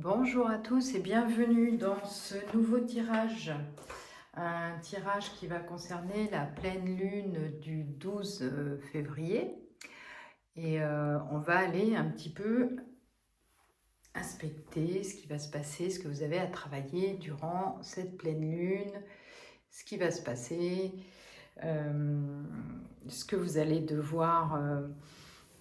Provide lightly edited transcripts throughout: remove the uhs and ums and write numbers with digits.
Bonjour à tous et bienvenue dans ce nouveau tirage. Un tirage qui va concerner la pleine lune du 12 février. Et on va aller un petit peu inspecter ce qui va se passer, ce que vous avez à travailler durant cette pleine lune, ce qui va se passer, ce que vous allez devoir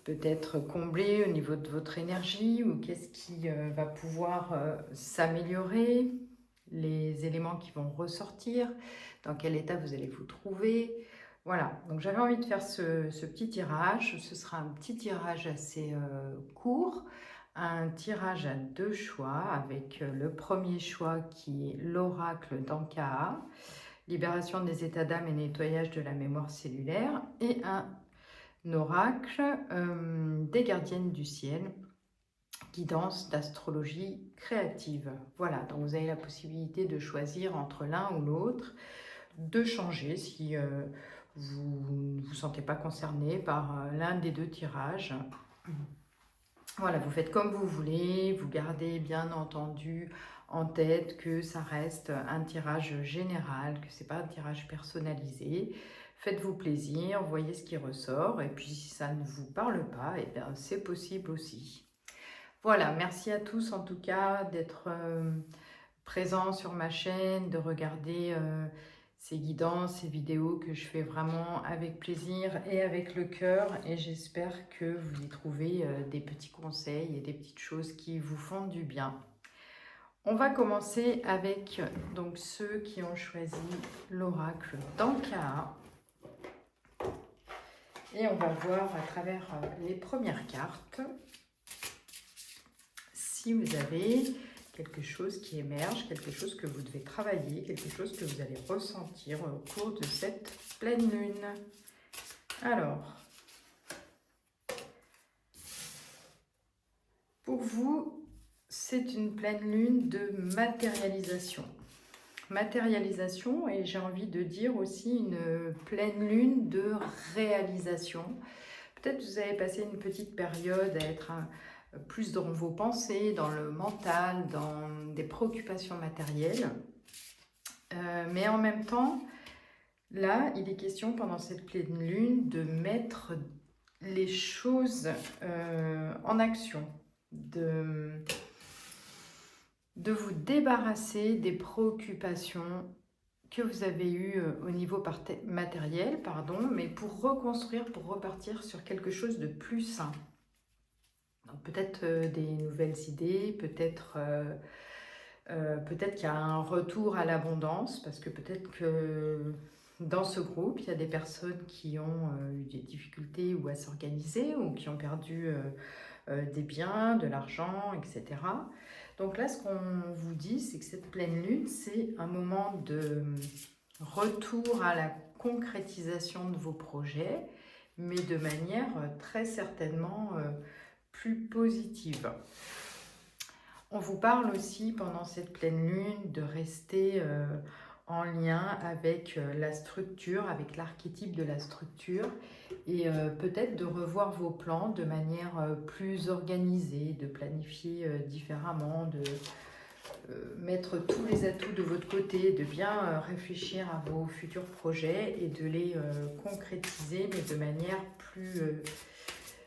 peut-être combler au niveau de votre énergie ou qu'est-ce qui va pouvoir s'améliorer, les éléments qui vont ressortir, dans quel état vous allez vous trouver. Voilà, donc j'avais envie de faire ce petit tirage. Ce sera un petit tirage assez court, un tirage à deux choix avec le premier choix qui est l'oracle d'Ankaa, libération des états d'âme et nettoyage de la mémoire cellulaire, et un oracle des gardiennes du ciel, guidance d'astrologie créative. Voilà, donc vous avez la possibilité de choisir entre l'un ou l'autre, de changer si vous ne vous sentez pas concerné par l'un des deux tirages. Voilà, vous faites comme vous voulez, vous gardez bien entendu en tête que ça reste un tirage général, que ce n'est pas un tirage personnalisé. Faites-vous plaisir, voyez ce qui ressort, et puis si ça ne vous parle pas, eh bien c'est possible aussi. Voilà, merci à tous en tout cas d'être présents sur ma chaîne, de regarder ces guidances, ces vidéos que je fais vraiment avec plaisir et avec le cœur, et j'espère que vous y trouvez des petits conseils et des petites choses qui vous font du bien. On va commencer avec donc ceux qui ont choisi l'oracle d'Ankaa. Et on va voir à travers les premières cartes si vous avez quelque chose qui émerge, quelque chose que vous devez travailler, quelque chose que vous allez ressentir au cours de cette pleine lune. Alors, pour vous, c'est une pleine lune de matérialisation. Matérialisation, et j'ai envie de dire aussi une pleine lune de réalisation. Peut-être que vous avez passé une petite période à être plus dans vos pensées, dans le mental, dans des préoccupations matérielles. Mais en même temps, là, il est question pendant cette pleine lune de mettre les choses en action, de vous débarrasser des préoccupations que vous avez eues au niveau matériel, mais pour reconstruire, pour repartir sur quelque chose de plus sain. Peut-être des nouvelles idées, peut-être qu'il y a un retour à l'abondance, parce que peut-être que dans ce groupe, il y a des personnes qui ont eu des difficultés ou à s'organiser, ou qui ont perdu des biens, de l'argent, etc. Donc là, ce qu'on vous dit, c'est que cette pleine lune, c'est un moment de retour à la concrétisation de vos projets, mais de manière très certainement plus positive. On vous parle aussi pendant cette pleine lune de rester en lien avec la structure, avec l'archétype de la structure, et peut-être de revoir vos plans de manière plus organisée, de planifier différemment, de mettre tous les atouts de votre côté, de bien réfléchir à vos futurs projets et de les concrétiser, mais de manière plus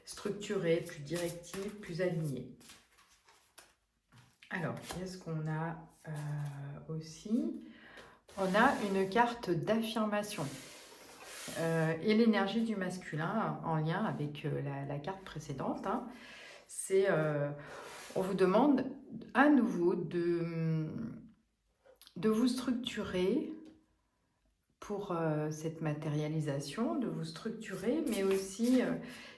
structurée, plus directive, plus alignée. Alors, qu'est-ce qu'on a aussi? On a une carte d'affirmation et l'énergie du masculin en lien avec la carte précédente. C'est, on vous demande à nouveau de vous structurer pour cette matérialisation, de vous structurer, mais aussi,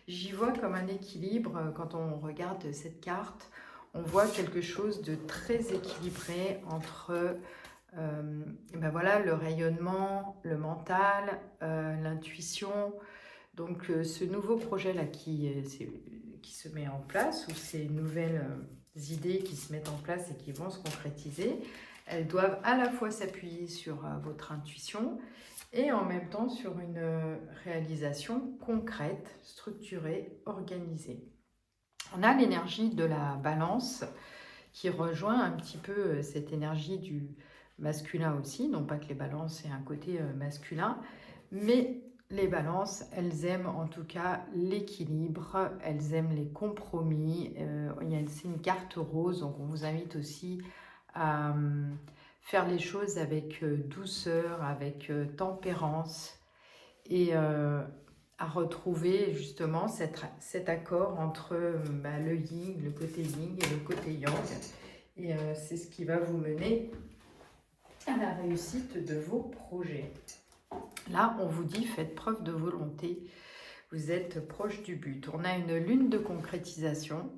j'y vois comme un équilibre quand on regarde cette carte. On voit quelque chose de très équilibré entre voilà, le rayonnement, le mental, l'intuition. Donc ce nouveau projet-là qui se met en place, ou ces nouvelles idées qui se mettent en place et qui vont se concrétiser, elles doivent à la fois s'appuyer sur votre intuition et en même temps sur une réalisation concrète, structurée, organisée. On a l'énergie de la balance qui rejoint un petit peu cette énergie du masculin aussi. Non pas que les balances aient un côté masculin, mais les balances, elles aiment en tout cas l'équilibre, elles aiment les compromis. C'est une carte rose, donc on vous invite aussi à faire les choses avec douceur, avec tempérance et à retrouver justement cet accord entre le yin, le côté yin et le côté yang. Et c'est ce qui va vous mener à la réussite de vos projets. Là, on vous dit, faites preuve de volonté. Vous êtes proche du but. On a une lune de concrétisation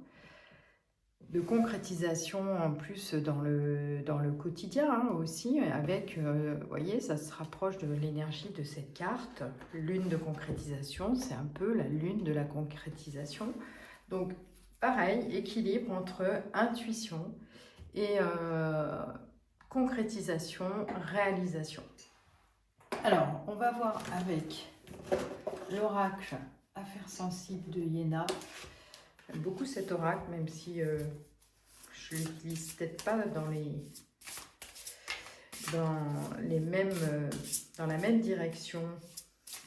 en plus dans le quotidien hein, aussi, avec, vous voyez, ça se rapproche de l'énergie de cette carte. Lune de concrétisation, c'est un peu la lune de la concrétisation. Donc, pareil, équilibre entre intuition et concrétisation, réalisation. Alors, on va voir avec l'oracle Affaires sensibles de Iéna. J'aime beaucoup cet oracle, même si je ne l'utilise peut-être pas dans la même direction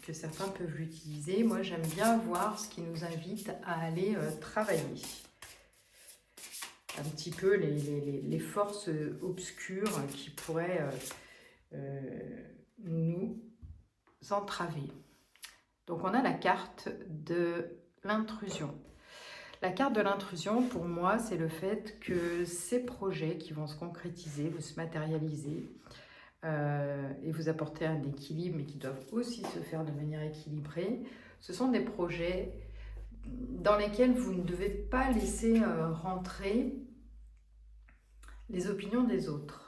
que certains peuvent l'utiliser. Moi, j'aime bien voir ce qui nous invite à aller travailler. Un petit peu les forces obscures qui pourraient nous entraver. Donc, on a la carte de l'intrusion. La carte de l'intrusion, pour moi, c'est le fait que ces projets qui vont se concrétiser, vous se matérialiser et vous apporter un équilibre, mais qui doivent aussi se faire de manière équilibrée, ce sont des projets dans lesquels vous ne devez pas laisser rentrer les opinions des autres.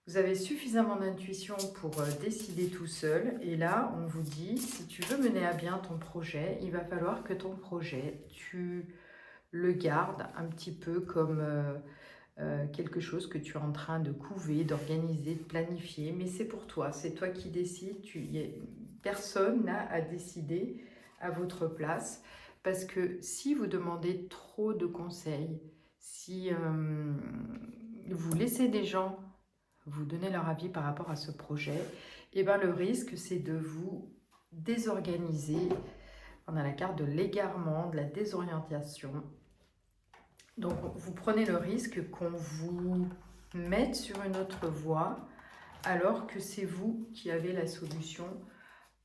Vous avez suffisamment d'intuition pour décider tout seul. Et là, on vous dit, si tu veux mener à bien ton projet, il va falloir que ton projet, tu le gardes un petit peu comme quelque chose que tu es en train de couver, d'organiser, de planifier. Mais c'est pour toi, c'est toi qui décides. Personne n'a à décider à votre place. Parce que si vous demandez trop de conseils, si vous laissez des gens vous donner leur avis par rapport à ce projet, et ben le risque c'est de vous désorganiser. On a la carte de l'égarement, de la désorientation. Donc vous prenez le risque qu'on vous mette sur une autre voie alors que c'est vous qui avez la solution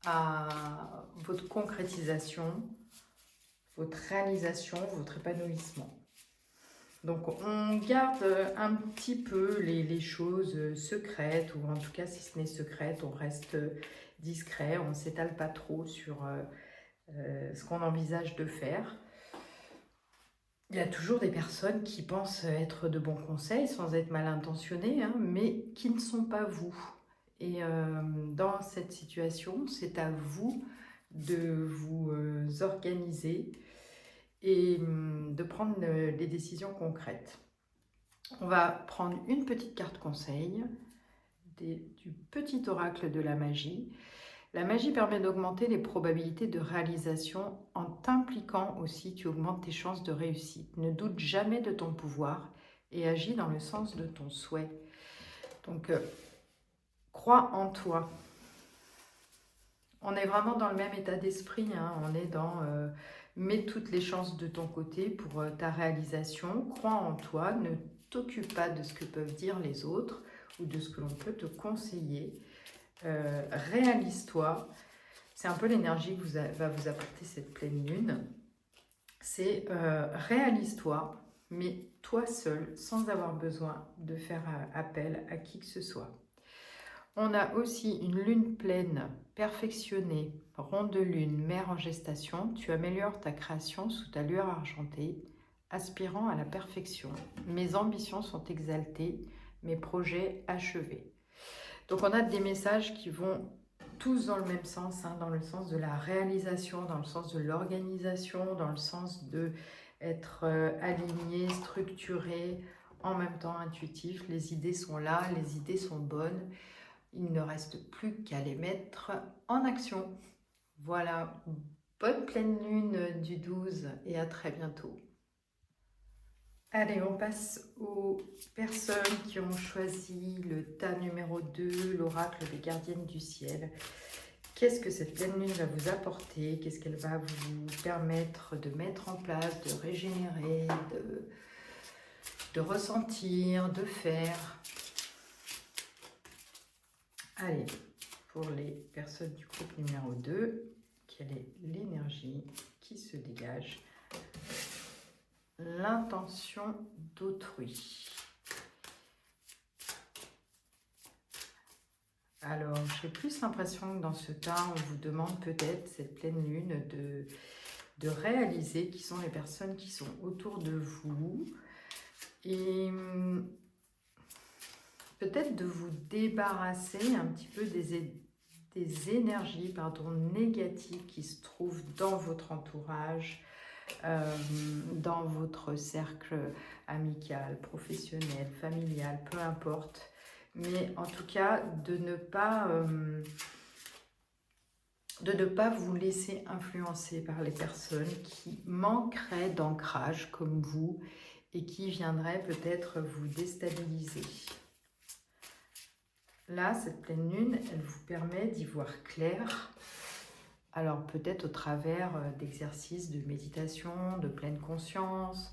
à votre concrétisation, votre réalisation, votre épanouissement. Donc on garde un petit peu les choses secrètes, ou en tout cas si ce n'est secrète, on reste discret, on ne s'étale pas trop sur ce qu'on envisage de faire. Il y a toujours des personnes qui pensent être de bons conseils sans être mal intentionnées, hein, mais qui ne sont pas vous. Et dans cette situation, c'est à vous de vous organiser et de prendre les décisions concrètes. On va prendre une petite carte conseil du petit oracle de la magie. La magie permet d'augmenter les probabilités de réalisation en t'impliquant aussi, tu augmentes tes chances de réussite. Ne doute jamais de ton pouvoir et agis dans le sens de ton souhait. Donc, crois en toi. On est vraiment dans le même état d'esprit, hein. On est dans mets toutes les chances de ton côté pour ta réalisation. Crois en toi, ne t'occupe pas de ce que peuvent dire les autres ou de ce que l'on peut te conseiller. Réalise-toi. C'est un peu l'énergie que va vous apporter cette pleine lune. C'est réalise-toi, mais toi seul, sans avoir besoin de faire appel à qui que ce soit. On a aussi une lune pleine, perfectionnée, ronde de lune, mère en gestation. Tu améliores ta création sous ta lueur argentée, aspirant à la perfection. Mes ambitions sont exaltées, mes projets achevés. Donc on a des messages qui vont tous dans le même sens, hein, dans le sens de la réalisation, dans le sens de l'organisation, dans le sens d'être aligné, structuré, en même temps intuitif. Les idées sont là, les idées sont bonnes. Il ne reste plus qu'à les mettre en action. Voilà, bonne pleine lune du 12 et à très bientôt. Allez, on passe aux personnes qui ont choisi le tas numéro 2, l'oracle des gardiennes du ciel. Qu'est-ce que cette pleine lune va vous apporter? Qu'est-ce qu'elle va vous permettre de mettre en place, de régénérer, de ressentir, de faire? Allez, pour les personnes du groupe numéro 2, quelle est l'énergie qui se dégage? L'intention d'autrui. Alors, j'ai plus l'impression que dans ce tas, on vous demande peut-être, cette pleine lune, de réaliser qui sont les personnes qui sont autour de vous et peut-être de vous débarrasser un petit peu des énergies négatives qui se trouvent dans votre entourage, dans votre cercle amical, professionnel, familial, peu importe. Mais en tout cas, de ne pas vous laisser influencer par les personnes qui manqueraient d'ancrage comme vous et qui viendraient peut-être vous déstabiliser. Là, cette pleine lune, elle vous permet d'y voir clair. Alors peut-être au travers d'exercices de méditation, de pleine conscience,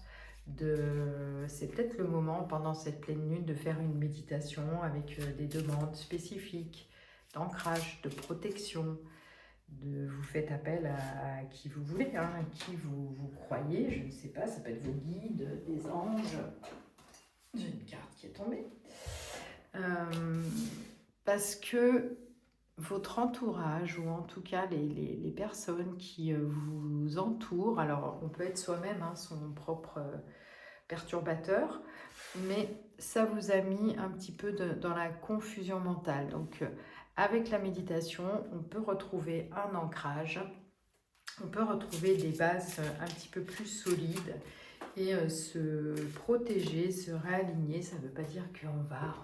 c'est peut-être le moment pendant cette pleine lune de faire une méditation avec des demandes spécifiques d'ancrage, de protection. Vous faites appel à qui vous voulez, hein, à qui vous croyez, je ne sais pas, ça peut être vos guides, des anges. J'ai une carte qui est tombée. Parce que votre entourage, ou en tout cas les personnes qui vous entourent, alors on peut être soi-même, hein, son propre perturbateur, mais ça vous a mis un petit peu dans la confusion mentale. Donc avec la méditation, on peut retrouver un ancrage, on peut retrouver des bases un petit peu plus solides et se protéger, se réaligner. Ça ne veut pas dire qu'on va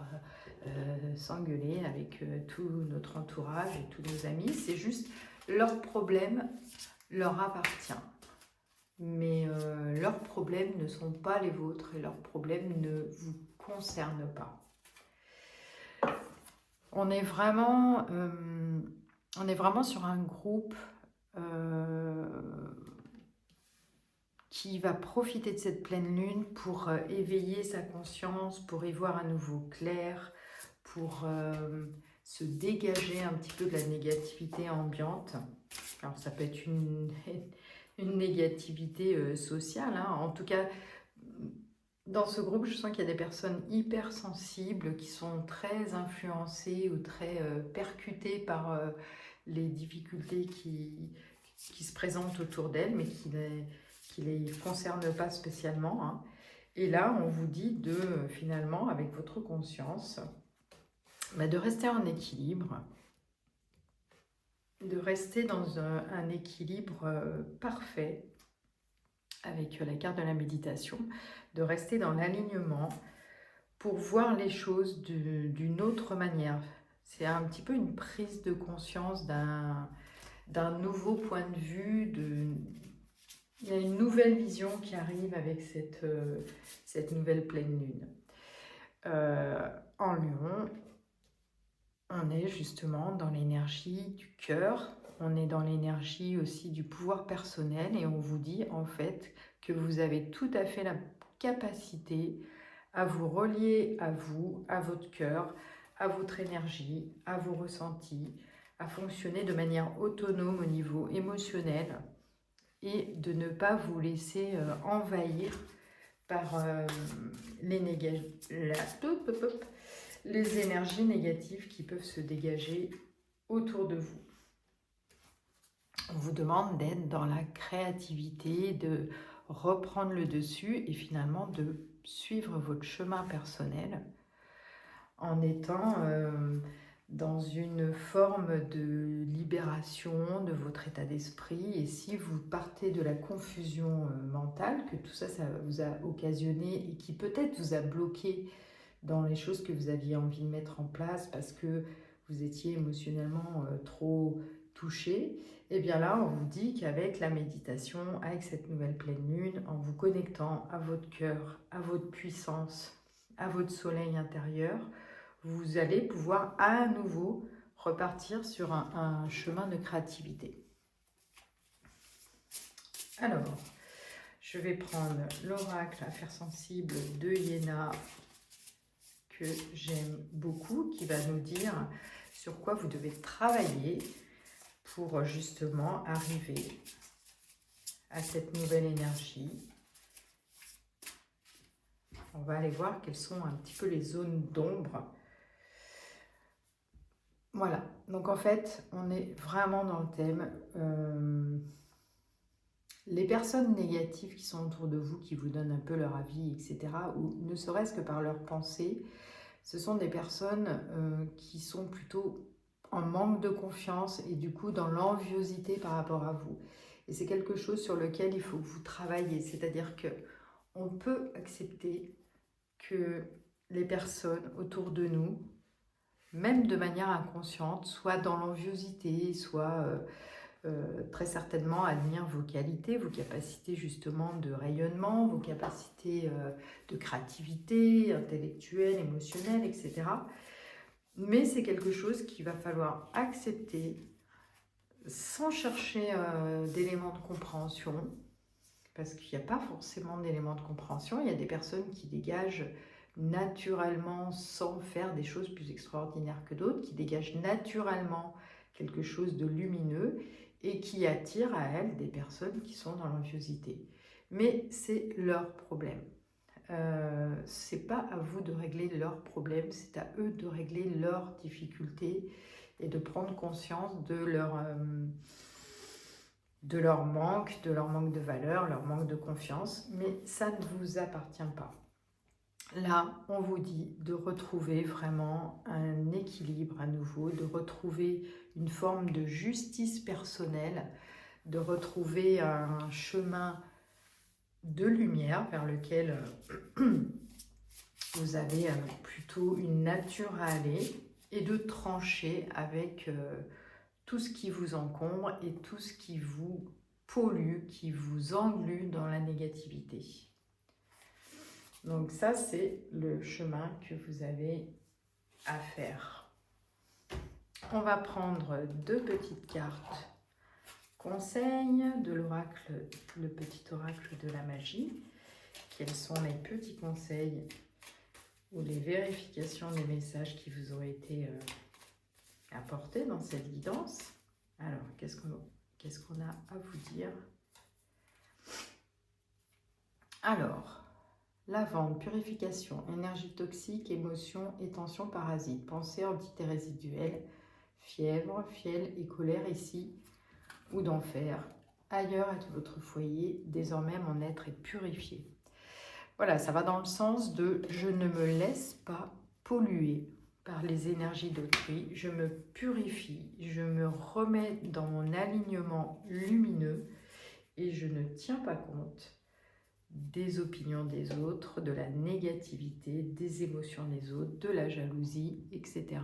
s'engueuler avec tout notre entourage et tous nos amis. C'est juste leur problème leur appartient. Mais leurs problèmes ne sont pas les vôtres et leurs problèmes ne vous concernent pas. On est vraiment sur un groupe qui va profiter de cette pleine lune pour éveiller sa conscience, pour y voir à nouveau clair, pour se dégager un petit peu de la négativité ambiante. Alors ça peut être une négativité sociale, hein. En tout cas, dans ce groupe, je sens qu'il y a des personnes hypersensibles qui sont très influencées ou très percutées par les difficultés qui se présentent autour d'elles, mais qui les concernent pas spécialement, hein. Et là, on vous dit finalement, avec votre conscience, de rester en équilibre, de rester dans un équilibre parfait avec la carte de la méditation, de rester dans l'alignement pour voir les choses d'une autre manière. C'est un petit peu une prise de conscience d'un nouveau point de vue, il y a une nouvelle vision qui arrive avec cette nouvelle pleine lune. En Lion, on est justement dans l'énergie du cœur, on est dans l'énergie aussi du pouvoir personnel et on vous dit en fait que vous avez tout à fait la capacité à vous relier à vous, à votre cœur, à votre énergie, à vos ressentis, à fonctionner de manière autonome au niveau émotionnel et de ne pas vous laisser envahir par les énergies négatives qui peuvent se dégager autour de vous. On vous demande d'être dans la créativité, de reprendre le dessus et finalement de suivre votre chemin personnel en étant dans une forme de libération de votre état d'esprit. Et si vous partez de la confusion mentale, que tout ça, ça vous a occasionné et qui peut-être vous a bloqué dans les choses que vous aviez envie de mettre en place parce que vous étiez émotionnellement trop touché, et bien là, on vous dit qu'avec la méditation, avec cette nouvelle pleine lune, en vous connectant à votre cœur, à votre puissance, à votre soleil intérieur, vous allez pouvoir à nouveau repartir sur un chemin de créativité. Alors, je vais prendre l'oracle Affaires sensibles de Iéna, que j'aime beaucoup, qui va nous dire sur quoi vous devez travailler pour justement arriver à cette nouvelle énergie. On va aller voir quelles sont un petit peu les zones d'ombre. Voilà, donc en fait, on est vraiment dans le thème. Les personnes négatives qui sont autour de vous, qui vous donnent un peu leur avis, etc., ou ne serait-ce que par leurs pensées, ce sont des personnes qui sont plutôt en manque de confiance et du coup dans l'enviosité par rapport à vous. Et c'est quelque chose sur lequel il faut que vous travaillez, c'est-à-dire qu'on peut accepter que les personnes autour de nous, même de manière inconsciente, soit dans l'enviosité, soit très certainement admirent vos qualités, vos capacités justement de rayonnement, vos capacités de créativité, intellectuelle, émotionnelle, etc. Mais c'est quelque chose qu'il va falloir accepter sans chercher d'éléments de compréhension, parce qu'il n'y a pas forcément d'éléments de compréhension. Il y a des personnes qui dégagent naturellement, sans faire des choses plus extraordinaires que d'autres, qui dégagent naturellement quelque chose de lumineux et qui attirent à elles des personnes qui sont dans l'enviosité. Mais c'est leur problème. C'est pas à vous de régler leurs problèmes, c'est à eux de régler leurs difficultés et de prendre conscience de leur manque de valeur, leur manque de confiance, mais ça ne vous appartient pas. Là, on vous dit de retrouver vraiment un équilibre à nouveau, de retrouver une forme de justice personnelle, de retrouver un chemin de lumière vers lequel vous avez plutôt une nature à aller et de trancher avec tout ce qui vous encombre et tout ce qui vous pollue, qui vous englue dans la négativité. Donc ça, c'est le chemin que vous avez à faire. On va prendre 2 petites cartes conseils de l'oracle, le petit oracle de la magie. Quels sont les petits conseils ou les vérifications des messages qui vous auraient été apportés dans cette guidance? Alors, qu'est-ce qu'on a à vous dire? Alors, lavande, purification, énergie toxique, émotions et tensions parasites, pensées, entités résiduelles, fièvre, fiel et colère ici ou d'enfer. Ailleurs est votre foyer, désormais mon être est purifié. Voilà, ça va dans le sens de je ne me laisse pas polluer par les énergies d'autrui, je me purifie, je me remets dans mon alignement lumineux et je ne tiens pas compte des opinions des autres, de la négativité, des émotions des autres, de la jalousie, etc.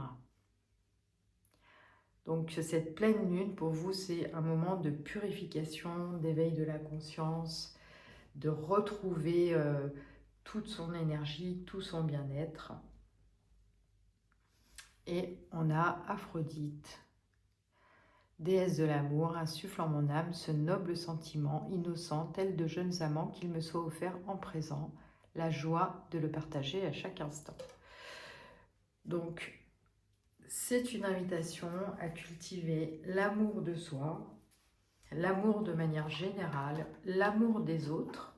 Donc cette pleine lune, pour vous, c'est un moment de purification, d'éveil de la conscience, de retrouver toute son énergie, tout son bien-être. Et on a Aphrodite, déesse de l'amour, insuffle en mon âme ce noble sentiment, innocent, tel de jeunes amants qu'il me soit offert en présent, la joie de le partager à chaque instant. Donc, c'est une invitation à cultiver l'amour de soi, l'amour de manière générale, l'amour des autres,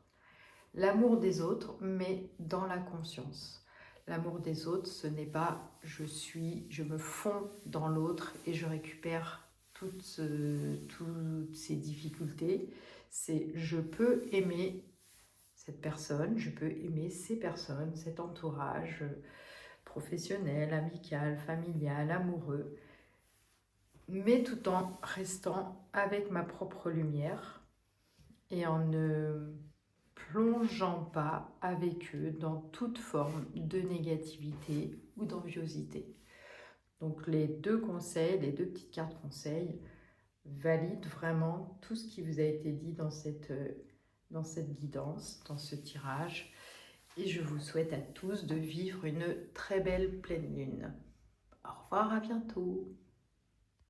mais dans la conscience. L'amour des autres, ce n'est pas je me fonds dans l'autre et je récupère toutes ces difficultés. C'est je peux aimer cette personne, je peux aimer ces personnes, cet entourage professionnel, amical, familial, amoureux, mais tout en restant avec ma propre lumière et en ne plongeant pas avec eux dans toute forme de négativité ou d'enviosité. Donc les 2 conseils, les 2 petites cartes conseils, valide vraiment tout ce qui vous a été dit dans cette guidance, dans ce tirage. Et je vous souhaite à tous de vivre une très belle pleine lune. Au revoir, à bientôt.